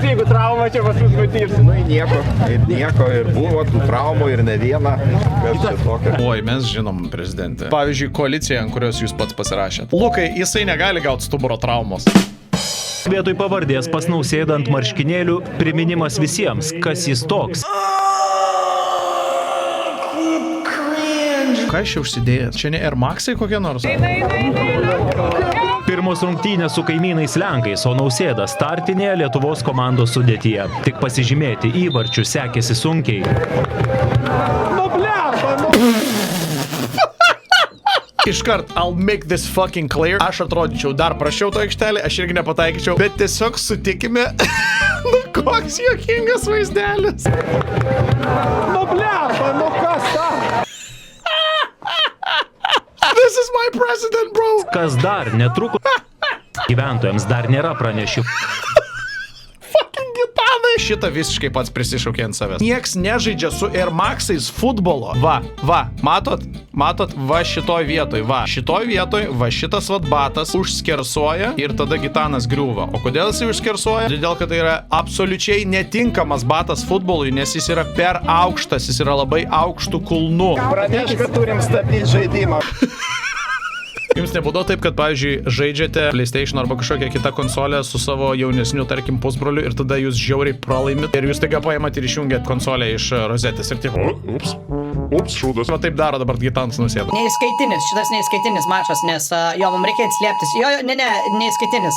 Jeigu trauma čia pas mus nutirsi. Nu, nieko, ir buvo tų traumų, ir ne viena. Kas čia tokia? Oi, mes žinom prezidentę. Pavyzdžiui, koalicija, ant kurios jūs pats pasirašėt. Lukai, jisai negali gauti stuburo traumos. Vietoj pavardės pas Nausėdą ant marškinėlių priminimas visiems, kas jis toks. Ką aš čia užsidėjęs? Čia ne Air Maxai kokie nors? Pirmos rungtynės su kaimynais Lenkais, o Nausėda startinėje Lietuvos komandos sudėtyje. Tik pasižymėti įvarčių sekėsi sunkiai. Iškart, I'll make this fucking clear. Aš atrodyčiau dar prašiau to aikštelį, aš irgi nepataikyčiau, bet tiesiog sutikime, nu koks juokingas vaizdelis. Nu blepa, nu kas ta? This is my president, bro. Kas dar netrukus gyventojams dar nėra pranešimų. Fucking gitanai. Šitą visiškai pats prisišaukė ant savęs. Nieks nežaidžia su Air Maxais futbolo. Va, matot, va šitoj vietoj, va šitas vat batas užskersuoja ir tada gitanas griūva. O kodėl jisai užskersuoja? Todėl, kad tai yra absoliučiai netinkamas batas futbolui, nes jis yra per aukštas, jis yra labai aukštų kulnų. Praneš, kad turim stabdyti žaidimą. Jums nebūdavo taip, kad, pavyzdžiui, žaidžiate PlayStation arba kažkokią kitą konsolę su savo jaunesniu, tarkim, pusbroliu ir tada jūs žiauriai pralaimit ir jūs taiga paimat ir išjungiat konsolę iš rozetės ir tik... Ups, šūdas. Va taip daro dabar Gitanas Nausėda. Neįskaitinis, šitas neįskaitinis mačas, nes jo, mums reikia slėptis. Jo, ne, neįskaitinis.